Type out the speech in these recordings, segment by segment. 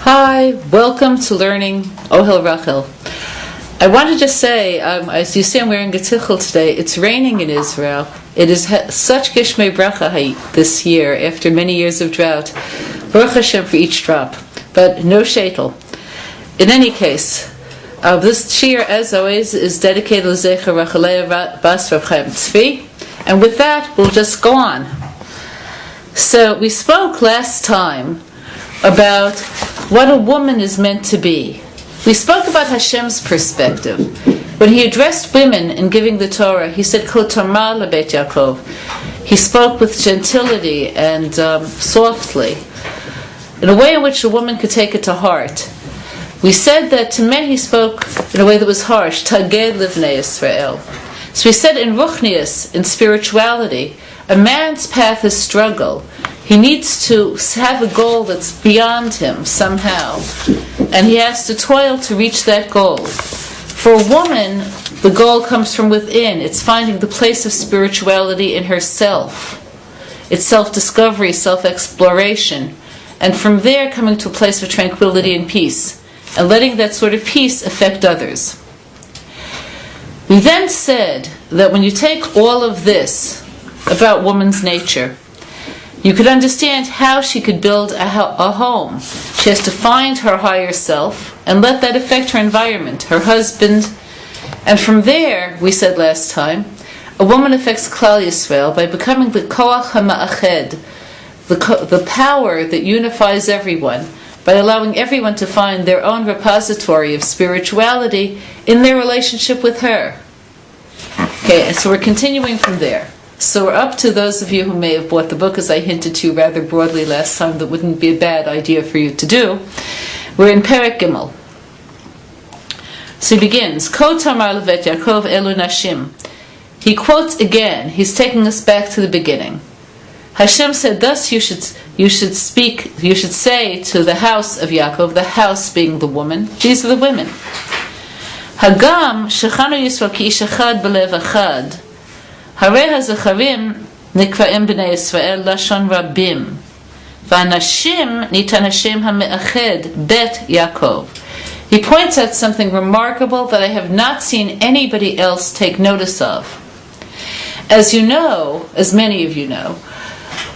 Hi, welcome to learning Ohel Rachel. I want to just say, as you see, I'm wearing a tichel today. It's raining in Israel. It is such Gishmei Bracha this year, after many years of drought. Baruch Hashem for each drop, but no shaitel. In any case, this shiur, as always, is dedicated to Zecher Rachelea Bas Rav Chaim Tzvi, and with that, we'll just go on. So, we spoke last time about what a woman is meant to be. We spoke about Hashem's perspective. When he addressed women in giving the Torah, he said, Ko Tamar lebeit Yaakov. He spoke with gentility and softly, in a way in which a woman could take it to heart. We said that to men he spoke in a way that was harsh, Taged livnei Yisrael. So we said in Ruchnius, in spirituality, a man's path is struggle. He needs to have a goal that's beyond him somehow, and he has to toil to reach that goal. For a woman, the goal comes from within. It's finding the place of spirituality in herself. It's self-discovery, self-exploration, and from there coming to a place of tranquility and peace, and letting that sort of peace affect others. We then said that when you take all of this about woman's nature, you could understand how she could build a home. She has to find her higher self and let that affect her environment, her husband. And from there, we said last time, a woman affects Klal Yisrael by becoming the koach hama'ached, the power that unifies everyone, by allowing everyone to find their own repository of spirituality in their relationship with her. Okay, and so we're continuing from there. So we're up to those of you who may have bought the book, as I hinted to rather broadly last time, that wouldn't be a bad idea for you to do. We're in Perek Gimel. So he begins, Ko Tamar levet Yaakov elu nashim. He quotes again. He's taking us back to the beginning. Hashem said, thus you should say to the house of Yaakov, the house being the woman. These are the women. Hagam shechanu Yisrael ki ish echad belev echad. Harei hazacharim nikvaim b'nei Yisrael lashon rabim, v'anashim nitan Hashem hame'ached bet Yaakov. He points out something remarkable that I have not seen anybody else take notice of. As you know, as many of you know,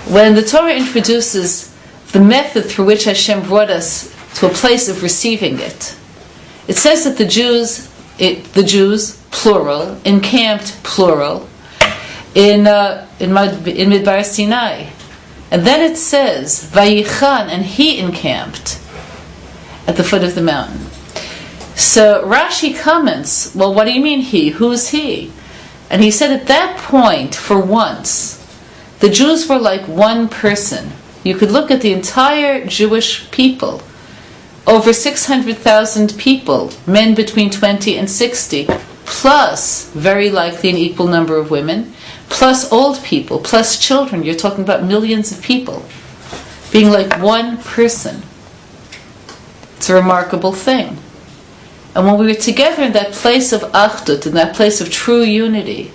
when the Torah introduces the method through which Hashem brought us to a place of receiving it, it says that the Jews, plural, encamped, plural, in Midbar Sinai. And then it says, Vayichan, and he encamped at the foot of the mountain. So Rashi comments, well, what do you mean he? Who's he? And he said at that point, for once, the Jews were like one person. You could look at the entire Jewish people, over 600,000 people, men between 20 and 60, plus, very likely, an equal number of women, plus old people, plus children. You're talking about millions of people being like one person. It's a remarkable thing. And when we were together in that place of achdut, in that place of true unity,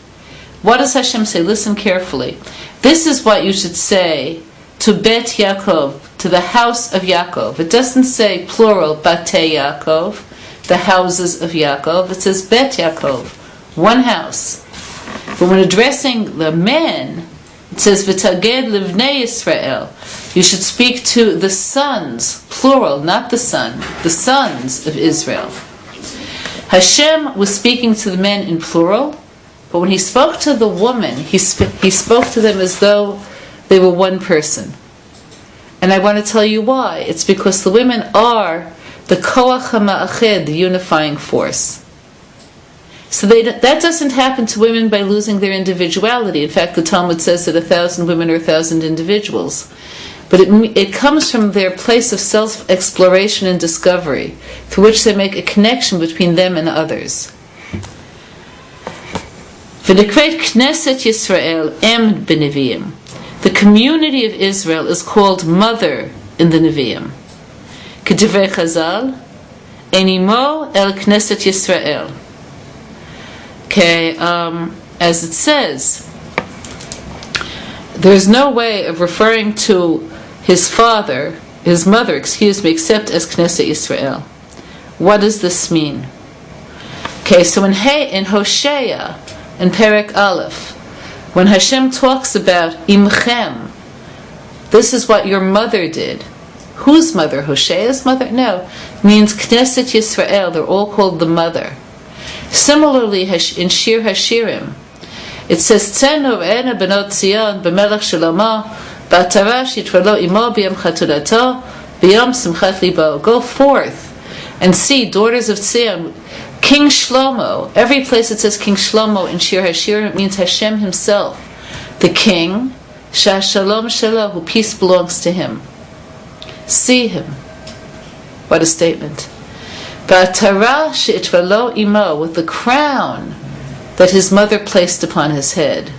what does Hashem say? Listen carefully. This is what you should say to Bet Yaakov, to the house of Yaakov. It doesn't say plural, Batei Yaakov, the houses of Yaakov. It says Bet Yaakov, one house. But when addressing the men, it says V'taged livnei Yisrael. You should speak to the sons, plural, not the son, the sons of Israel. Hashem was speaking to the men in plural, but when he spoke to the woman, he spoke to them as though they were one person. And I want to tell you why. It's because the women are the koach hama'ached, the unifying force. So that doesn't happen to women by losing their individuality. In fact, the Talmud says that 1,000 women are 1,000 individuals. But it comes from their place of self-exploration and discovery, through which they make a connection between them and others. V'nekret Knesset Yisrael em b'neviim. The community of Israel is called mother in the Nevi'im. K'divrei Chazal, enimo el Knesset Yisrael. Okay, as it says, there's no way of referring to his father his mother, except as Knesset Yisrael. What does this mean? Okay, so in Hosea, in Perek Aleph, when Hashem talks about Imchem, this is what your mother did. Whose mother? Hosea's mother? No. It means Knesset Yisrael. They're all called the mother. Similarly, in Shir HaShirim, it says, Tzenu re'ena benot Tzion b'melech Shlomo b'atara shitfalo imo b'yom chaturato b'yom simchat libo. Go forth and see, daughters of Tzion, King Shlomo. Every place it says King Shlomo in Shir HaShirim, it means Hashem himself, the king, Shalom Shelo, who peace belongs to him. See him. What a statement. B'atara she'itfalo imo, with the crown that his mother placed upon his head.